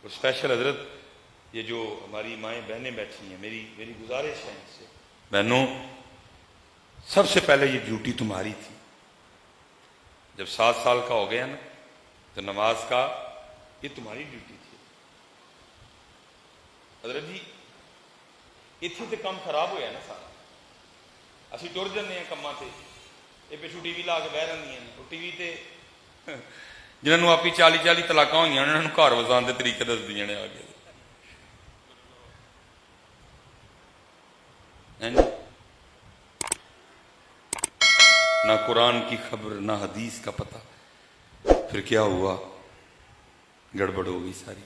اور اسپیشل حضرت یہ جو ہماری مائیں بہنیں بیٹھی ہیں، میری گزارش ہے ان سے، بہنوں سب سے پہلے یہ ڈیوٹی تمہاری تھی. جب 7 سال کا ہو گیا نا تو نماز کا یہ تمہاری ڈیوٹی تھی. حضرت جی اتنے تو کام خراب ہوا نا سارا، اسی ٹر جانے ہیں کاماں سے، یہ پچھو ٹی وی لا کے بہ رہی ہیں. ٹی وی تے جنہوں آپ 40 طلاقاں ہوئی ہیں انہوں نے گھر وسان کے طریقے دس دیا نے آگے. نہ قرآن کی خبر نہ حدیث کا پتہ. پھر کیا ہوا؟ گڑبڑ ہو گئی ساری.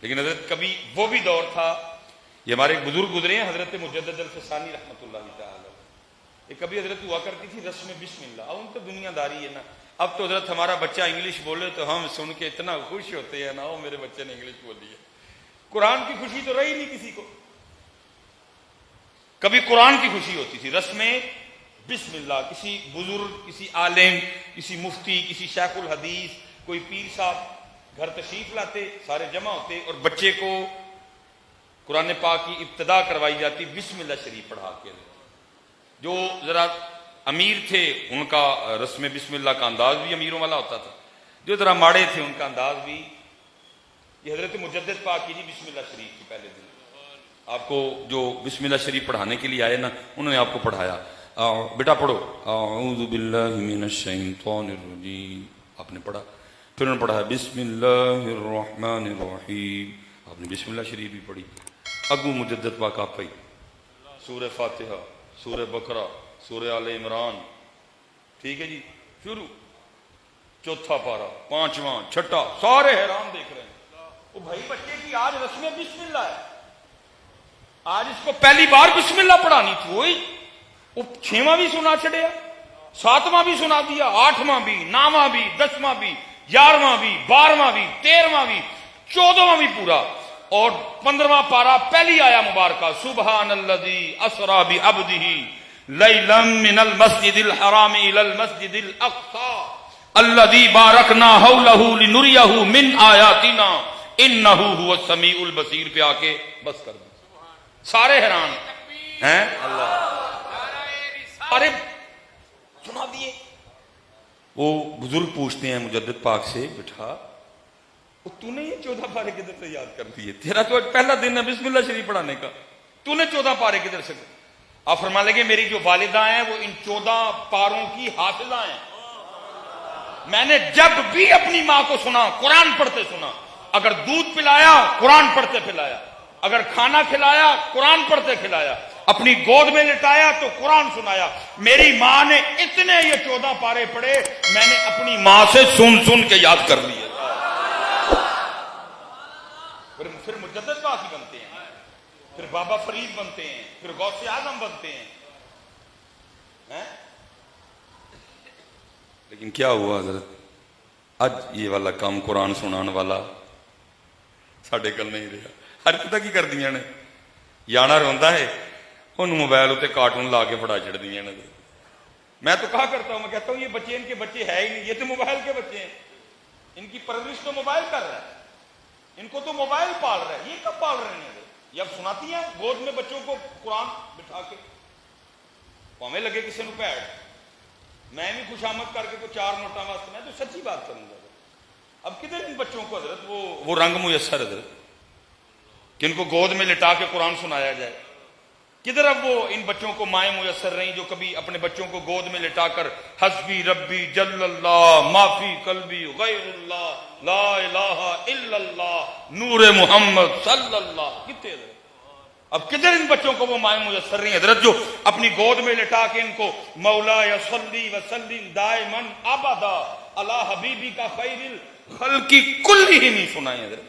لیکن حضرت کبھی وہ بھی دور تھا، یہ ہمارے ایک بزرگ گزرے ہیں حضرت مجدد الفسانی رحمۃ اللہ تعالی، یہ کبھی حضرت ہوا کرتی تھی رسم بسم اللہ. اب ان تو دنیا داری ہے نا، اب تو حضرت ہمارا بچہ انگلش بولے تو ہم سن کے اتنا خوش ہوتے ہیں نا، وہ میرے بچے نے انگلش بولی ہے. قرآن کی خوشی تو رہی نہیں کسی کو. کبھی قرآن کی خوشی ہوتی تھی، رسم بسم اللہ، کسی بزرگ، کسی عالم، کسی مفتی، کسی شیخ الحدیث، کوئی پیر صاحب گھر تشریف لاتے، سارے جمع ہوتے اور بچے کو قرآن پاک کی ابتدا کروائی جاتی بسم اللہ شریف پڑھا کے. جو ذرا امیر تھے ان کا رسم بسم اللہ کا انداز بھی امیروں والا ہوتا تھا، جو ذرا ماڑے تھے ان کا انداز بھی. یہ حضرت مجدد پاک کی جی بسم اللہ شریف کی پہلے دن آپ کو جو بسم اللہ شریف پڑھانے کے لیے آئے نا، انہوں نے آپ کو پڑھایا. بیٹا پڑھو اعوذ باللہ من الشیطان الرجیم، آپ نے پڑھا. پھر انہوں نے پڑھا بسم اللہ الرحمن الرحیم، آپ نے بسم اللہ شریف بھی پڑھی. اگو مجدد پاک آپ پڑھی سورہ فاتحہ، سورہ بقرہ، سورہ آل عمران. ٹھیک ہے جی، شروع چوتھا پارہ، پانچواں، چھٹا، سارے حیران دیکھ رہے ہیں. وہ بھائی بچے کی آج رسم بسم اللہ ہے، آج اس کو پہلی بار بسم اللہ پڑھانی تھی. وہی وہ 6واں بھی سنا چھڑیا، 7واں بھی سنا دیا، 8واں بھی، 9واں بھی، 10واں بھی، 11واں بھی، 12واں بھی، 13واں بھی، 14واں بھی پورا. اور 15واں پارہ پہلی آیا مبارکہ سبحان الذی اسری بعبدہ لیلا من المسجد الحرام الی المسجد الاقصی الذی بارکنا حولہ لنریہ من آیاتنا انہ هو السمیع البصیر. پہ آ کے بس کر دیں، سارے حیران ہیں. اللہ ارے سنا دیے. وہ بزرگ پوچھتے ہیں مجدد پاک سے، بیٹا تو نے یہ 14 پارے کدھر سے یاد کر دیے؟ تیرا تو پہلا دن ہے بسم اللہ شریف پڑھانے کا، تو نے 14 پارے کدھر سے؟ آپ فرما لیں گے میری جو والدہ ہیں وہ ان 14 پاروں کی حافظہ ہیں. میں نے جب بھی اپنی ماں کو سنا قرآن پڑھتے سنا. اگر دودھ پلایا قرآن پڑھتے پلایا، اگر کھانا کھلایا قرآن پڑھتے کھلایا، اپنی گود میں لٹایا تو قرآن سنایا. میری ماں نے اتنے یہ 14 پارے پڑھے، میں نے اپنی ماں سے سن سن کے یاد کر لیے. پھر مجدد پاک ہی بنتے ہیں، پھر بابا فرید بنتے ہیں، پھر غوث اعظم بنتے ہیں. لیکن کیا ہوا حضرت، اج یہ والا کام قرآن سنان والا ساڈے کل نہیں رہا. ہر پتہ کی کر دیا نے، یانا روندا ہے انہوں موبائل اتنے کارٹون لا کے پڑھا چڑھ دیا نے. میں تو کہا کرتا ہوں، میں کہتا ہوں یہ بچے ان کے بچے ہے ہی نہیں، یہ تو موبائل کے بچے ہیں. ان کی پرورش تو موبائل کر رہا ہے، ان کو تو موبائل پال رہا ہے. یہ کب پال رہے ہیں؟ یہ اب سناتی ہیں گود میں بچوں کو قرآن بٹھا کے، پاویں لگے کسی نے پیڑ. میں بھی خوشامد کر کے کوئی 4 نوٹاں واسطے، میں تو سچی بات کروں گا. اب کدھر ان بچوں کو حضرت وہ رنگ میسر حضرت کہ ان کو گود میں لٹا کے قرآن سنایا جائے؟ کدھر اب وہ ان بچوں کو مائیں میسر رہیں جو کبھی اپنے بچوں کو گود میں لٹا کر حسبی ربی جل اللہ ما فی قلبی غیر اللہ لا الہ الا اللہ نور محمد صلی اللہ. کتنے اب کدھر ان بچوں کو وہ مائیں میسر رہی حضرت جو اپنی گود میں لٹا کے ان کو مولا صلی وسلم دائما ابدا علی حبیبی کا خیر الخلق کلہم سنائیں حضرت.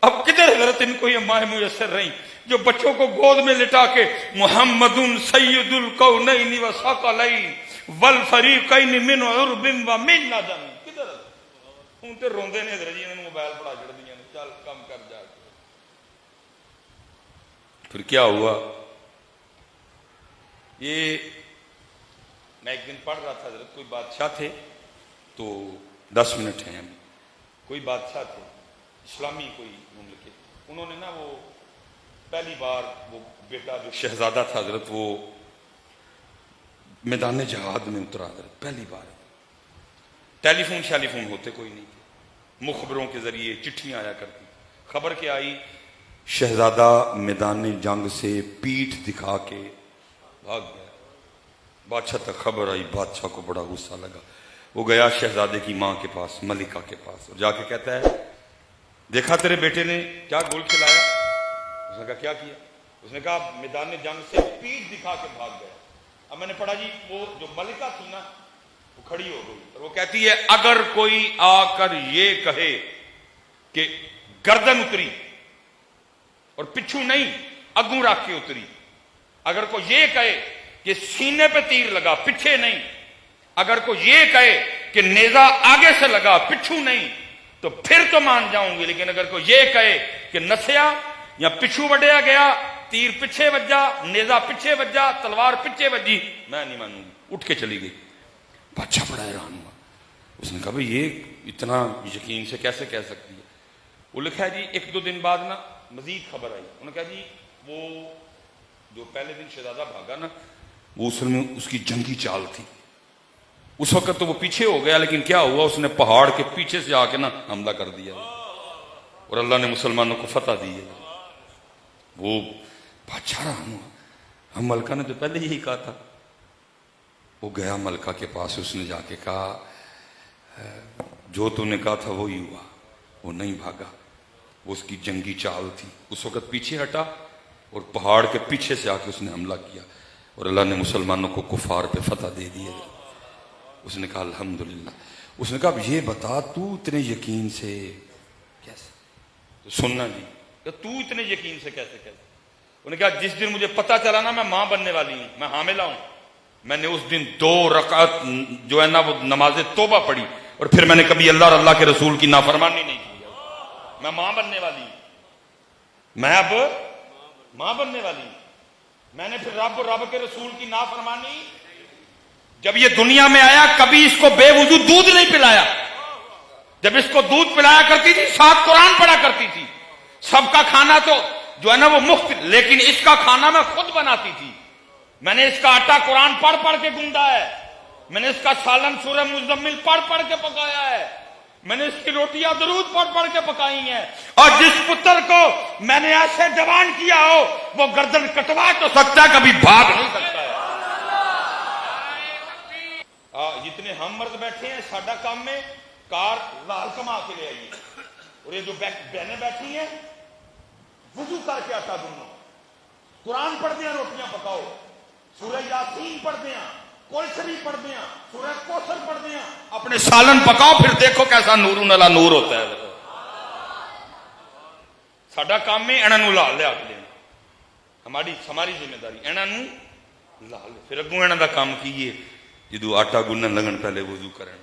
اب کدھر حضرت ان کو یہ مائیں میسر رہی جو بچوں کو گود میں لٹا کے محمد سید الکونین والثقلین والفریقین من عرب و من ندم. کدھر ہوں تے روندے نے حضرت جی انہوں نے موبائل پڑھا چڑھ دیا. چل کم کر جا کے. پھر کیا ہوا؟ یہ میں ایک دن پڑھ رہا تھا حضرت، کوئی بادشاہ تھے تو 10 منٹ ہیں ابھی. کوئی بادشاہ تھے اسلامی کوئی مملکت، انہوں نے نا وہ پہلی بار وہ بیٹا جو شہزادہ تھا حضرت، وہ میدان جہاد میں اترا حضرت پہلی بار. ٹیلی فون ہوتے کوئی نہیں تھے، مخبروں کے ذریعے چٹھیاں آیا کرتی. خبر کیا آئی، شہزادہ میدان جنگ سے پیٹھ دکھا کے بھاگ گیا. بادشاہ تک خبر آئی، بادشاہ کو بڑا غصہ لگا. وہ گیا شہزادے کی ماں کے پاس، ملکہ کے پاس، اور جا کے کہتا ہے دیکھا تیرے بیٹے نے کیا گول کھلایا؟ اس نے کہا کیا کیا؟ اس نے کہا میدان جنگ سے پیٹھ دکھا کے بھاگ گیا. اب میں نے پڑھا جی، وہ جو ملکہ تھی نا وہ کھڑی ہو گئی اور وہ کہتی ہے اگر کوئی آ کر یہ کہے کہ گردن اتری اور پچھو نہیں اگوں رکھ کے اتری، اگر کوئی یہ کہے کہ سینے پہ تیر لگا پیچھے نہیں، اگر کوئی یہ کہے کہ نیزہ آگے سے لگا پچھو نہیں، تو پھر تو مان جاؤں گی. لیکن اگر کوئی یہ کہے کہ نسیا یا پچھو وڈیا گیا، تیر پیچھے وجا، نیزہ پیچھے وجا، تلوار پیچھے وجی، میں نہیں مانوں گی. اٹھ کے چلی گئی. بادشاہ بڑا حیران ہوا. اس نے کہا بھئی یہ اتنا یقین سے کیسے کہہ سکتی ہے؟ وہ لکھا ہے جی ایک دو دن بعد نا مزید خبر آئی. انہوں نے کہا جی وہ جو پہلے دن شہزادہ بھاگا نا، وہ اصل میں اس کی جنگی چال تھی. اس وقت تو وہ پیچھے ہو گیا، لیکن کیا ہوا، اس نے پہاڑ کے پیچھے سے آ کے نا حملہ کر دیا اور اللہ نے مسلمانوں کو فتح دی ہے. وہ بادشاہ حیران ہوا. ہم ملکہ نے تو پہلے یہی کہا تھا. وہ گیا ملکہ کے پاس، اس نے جا کے کہا جو تو نے کہا تھا وہی ہوا. وہ نہیں بھاگا، وہ اس کی جنگی چال تھی. اس وقت پیچھے ہٹا اور پہاڑ کے پیچھے سے آ کے اس نے حملہ کیا اور اللہ نے مسلمانوں کو کفار پہ فتح دے دی ہے. اس نے کہا الحمدللہ. اس نے کہا اب یہ بتا تو اتنے یقین سے کیسے؟ تو سننا جی، تو اتنے یقین سے کیسے کہتے؟ انہوں نے کہا جس دن مجھے پتا چلا نا میں ماں بننے والی ہوں، میں حاملہ ہوں، میں نے اس دن 2 رکعت جو ہے نا وہ نماز توبہ پڑھی اور پھر میں نے کبھی اللہ اور اللہ کے رسول کی نافرمانی نہیں کی. میں ماں بننے والی ہوں، میں اب ماں بننے والی ہوں. میں نے پھر رب اور رب کے رسول کی نافرمانی، جب یہ دنیا میں آیا کبھی اس کو بے وضو دودھ نہیں پلایا. جب اس کو دودھ پلایا کرتی تھی ساتھ قرآن پڑھا کرتی تھی. سب کا کھانا تو جو ہے نا وہ مفت، لیکن اس کا کھانا میں خود بناتی تھی. میں نے اس کا آٹا قرآن پڑھ پڑھ کے گوندا ہے. میں نے اس کا سالن سورہ مزمل پڑھ پڑھ کے پکایا ہے. میں نے اس کی روٹیاں درود پڑھ پڑھ کے پکائی ہیں. اور جس پتر کو میں نے ایسے جوان کیا ہو وہ گردن کٹوا تو سکتا ہے، کبھی بھاگ نہیں سکتا ہے. جتنے ہم مرد بیٹھے ہیں ساڈا کام میں کار لال کما کے لے آئیے، اور یہ جو بہنیں بیٹھی ہیں وضو کر کے آٹا گنو، قرآن پڑھ دیا، روٹیاں پکاؤ، سورہ یاسین پڑھ دیا، کوئی شریف پڑھ دیا، سورہ کوثر پڑھ دیا، اپنے سالن پکاؤ، پھر دیکھو کیسا نور علی نور ہوتا ہے. ساڈا کام میں انہاں نوں لا لیا کے دینا، ہماری ذمہ داری انہاں نوں لا لے. پھر اگوں انہاں دا کام کیے جدو آٹا گنن لگن پہلے وضو کرن،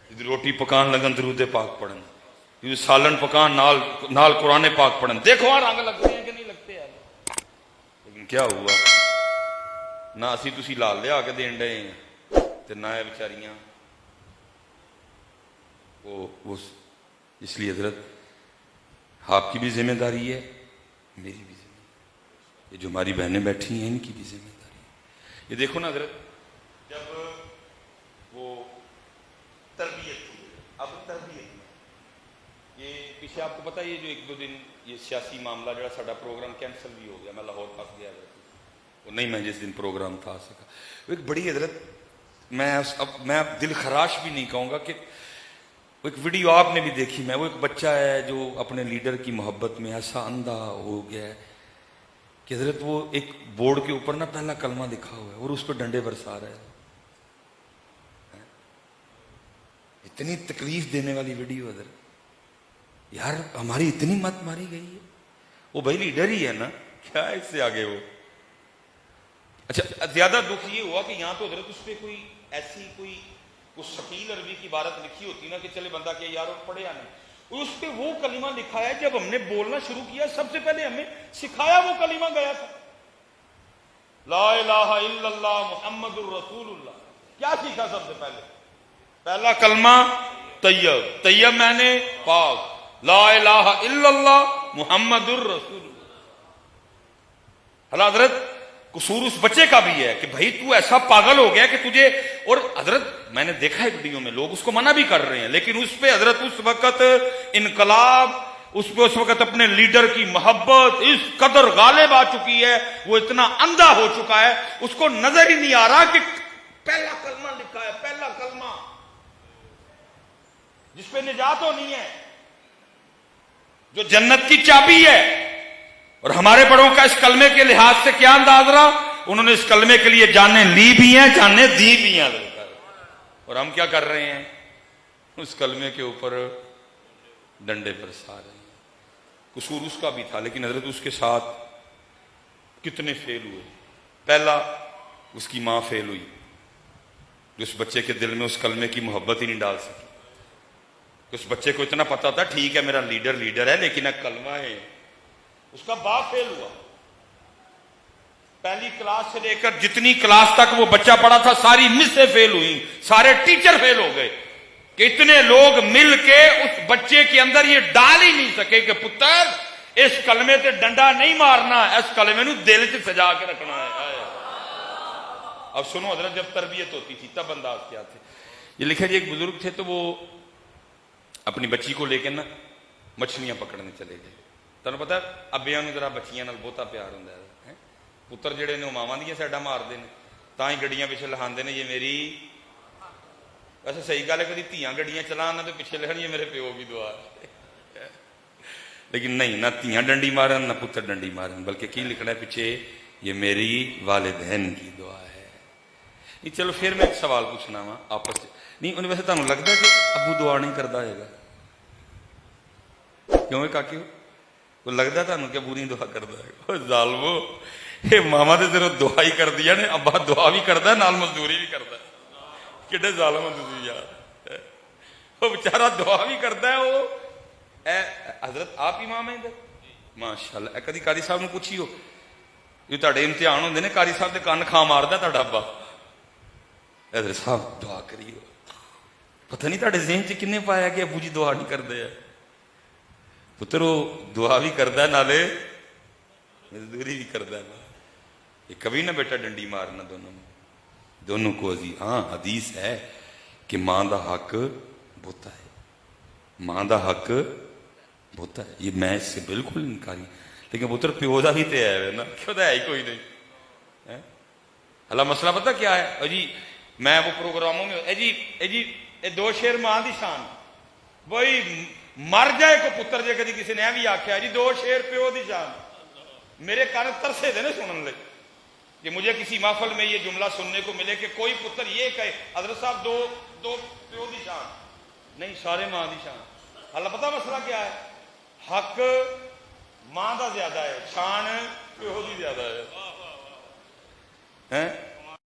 جدو روٹی پکان لگن درود پاک پڑھن، جدو سالن پکان نال قرآن پاک پڑھن. دیکھو ہاں رنگ لگتے ہیں کہ نہیں لگتے ہیں. لیکن کیا ہوا، نہ اسی تسی لال لیا کے دین ڈے ہیں تے نہ بیچاریاں وہ. اس لیے حضرت آپ کی بھی ذمہ داری ہے، میری بھی ذمہ داری، یہ جو ہماری بہنیں بیٹھی ہیں ان کی بھی ذمہ داری ہے. یہ دیکھو نا حضرت، جب وہ تربیت ہوئی، اب تربیت یہ پیچھے آپ کو پتا یہ جو 1-2 دن یہ سیاسی معاملہ جڑا ساڈا پروگرام کینسل بھی ہو گیا، میں لاہور پھنس گیا وہ نہیں، میں جس دن پروگرام تھا آ سکا. وہ ایک بڑی حضرت، میں دل خراش بھی نہیں کہوں گا کہ وہ ایک ویڈیو آپ نے بھی دیکھی، میں وہ ایک بچہ ہے جو اپنے لیڈر کی محبت میں ایسا اندھا ہو گیا ہے کہ حضرت وہ ایک بورڈ کے اوپر نا پہلا کلمہ لکھا ہوا ہے اور اس پہ ڈنڈے برسا رہا ہے. اتنی تکلیف دینے والی ویڈیو حضرت، یار ہماری اتنی مت ماری گئی ہے. وہ بھائی لیڈر ہی ہے نا، کیا ہے اس سے آگے وہ. اچھا زیادہ دکھ یہ ہوا کہ یہاں تو حضرت اس پہ کوئی ایسی کوئی ثقیل عربی کی عبارت لکھی ہوتی نا کہ چلے بندہ کہ یار پڑھیا نہیں، اس پہ وہ کلمہ لکھا ہے. جب ہم نے بولنا شروع کیا سب سے پہلے ہمیں سکھایا وہ کلمہ گیا تھا، لا الہ الا اللہ محمد الرسول اللہ. کیا سیکھا سب سے پہلے؟ پہلا کلمہ طیب، طیب میں نے پاک، لا الہ الا اللہ محمد الرسول اللہ۔ اللہ حضرت قصور اس بچے کا بھی ہے کہ بھائی تو ایسا پاگل ہو گیا کہ تجھے، اور حضرت میں نے دیکھا ہے ویڈیو میں لوگ اس کو منع بھی کر رہے ہیں، لیکن اس پہ حضرت اس وقت انقلاب، اس پہ اس وقت اپنے لیڈر کی محبت اس قدر غالب آ چکی ہے، وہ اتنا اندھا ہو چکا ہے اس کو نظر ہی نہیں آ رہا کہ پہلا کلمہ لکھا ہے، پہلا کلمہ جس پہ نجات ہونی ہے، جو جنت کی چابی ہے۔ اور ہمارے بڑوں کا اس کلمے کے لحاظ سے کیا انداز رہا؟ انہوں نے اس کلمے کے لیے جانیں لی بھی ہیں، جانیں دی بھی ہیں، اور ہم کیا کر رہے ہیں؟ اس کلمے کے اوپر ڈنڈے برسا رہے ہیں۔ قصور اس کا بھی تھا، لیکن حضرت اس کے ساتھ کتنے فیل ہوئے۔ پہلا اس کی ماں فیل ہوئی، جو اس بچے کے دل میں اس کلمے کی محبت ہی نہیں ڈال سکی۔ اس بچے کو اتنا پتا تھا ٹھیک ہے میرا لیڈر ہے، لیکن ایک کلمہ ہے۔ اس کا باپ فیل ہوا، پہلی کلاس سے لے کر جتنی کلاس تک وہ بچہ پڑھا تھا ساری مسیں فیل ہوئی، سارے ٹیچر فیل ہو گئے کہ اتنے لوگ مل کے اس بچے کے اندر یہ ڈال ہی نہیں سکے کہ پتر اس کلمے سے ڈنڈا نہیں مارنا، اس کلمے نو دل سے سجا کے رکھنا ہے۔ اب سنو حضرت، جب تربیت ہوتی تھی تب انداز کیا تھے۔ یہ لکھا جی ایک بزرگ تھے تو وہ اپنی بچی کو لے کے نا مچھلیاں پکڑنے چلے گئے۔ تمہیں پتا ابیاں نو ذرا بچیاں نال بہتا پیار ہوندا ہے، پتر جڑے نے ماواں دیاں سائڈاں ماردے نے، تاں ہی گڈیاں پیچھے لہاندے نے یہ میری، ویسے صحیح گل ہے کدی دھیاں گڈیاں چلان نہ تو پیچھے لہن یہ میرے پیو کی دعا ہے، لیکن نہیں، نہ دھیاں ڈنڈی مارن نہ پتر ڈنڈی مارن، بلکہ کی لکھنا ہے پیچھے یہ میری والدین کی دعا ہے۔ نہیں چلو پھر میں ایک سوال پوچھنا وا آپس نہیں، انہیں ویسے تمہیں لگتا ہے کہ ابو دعا نہیں کرتا ہے گا؟ کیوں ہے کاکیو؟ وہ لگتا تمہیں کہ ابو نہیں دعا کرتا ہے؟ ظالمو، یہ ماما تو صرف دعا ہی کر دیا نے، ابا دعا بھی کرتا ہے نال مزدوری بھی کرتا ہے۔ کڈے ظالم ہو تسی یار، وہ بیچارہ دعا بھی کرتا ہے۔ وہ حضرت آپ امام ہیں ادھر ماشاء اللہ، کدی قاری صاحب نے پوچھیو جو تہاڈے امتحان ہوندے نے قاری صاحب دے کان کھا ماردا تہاڈا ابا، حضرت صاحب دعا کریو، پتہ نہیں تہاڈے ذہن چ کنے پایا کہ ابو جی دعا نہیں کرتے ہیں؟ پتر وہ دعا بھی کرتا ہے نالے مزدوری بھی کرتا ہے۔ یہ کبھی نہ بیٹا ڈنڈی مارنا دونوں کو عزیز۔ ہاں حدیث ہے کہ ماں دا حق بہتا ہے، ماں دا حق بہتا ہے، یہ میں اس سے بالکل انکاری، لیکن پتر پیو دا بھی تے ہے نا، کیوں دا ہے ہی کوئی نہیں۔ اللہ مسئلہ پتہ کیا ہے جی؟ میں وہ پروگراموں میں یہ دو شیر ماں دی شان، وہی مر جائے کو پتر جے کدی کسی نے بھی آخیا جی دو شیر پیو دی شان، میرے کان ترسے دے نا سنن لے کہ مجھے کسی محفل میں یہ جملہ سننے کو ملے کہ کوئی پتر یہ کہے حضرت صاحب دو پیو دی شان نہیں، سارے ماں دی شان۔ اللہ پتہ مسئلہ کیا ہے؟ حق ماں دا زیادہ ہے، شان پیو دی زیادہ ہے۔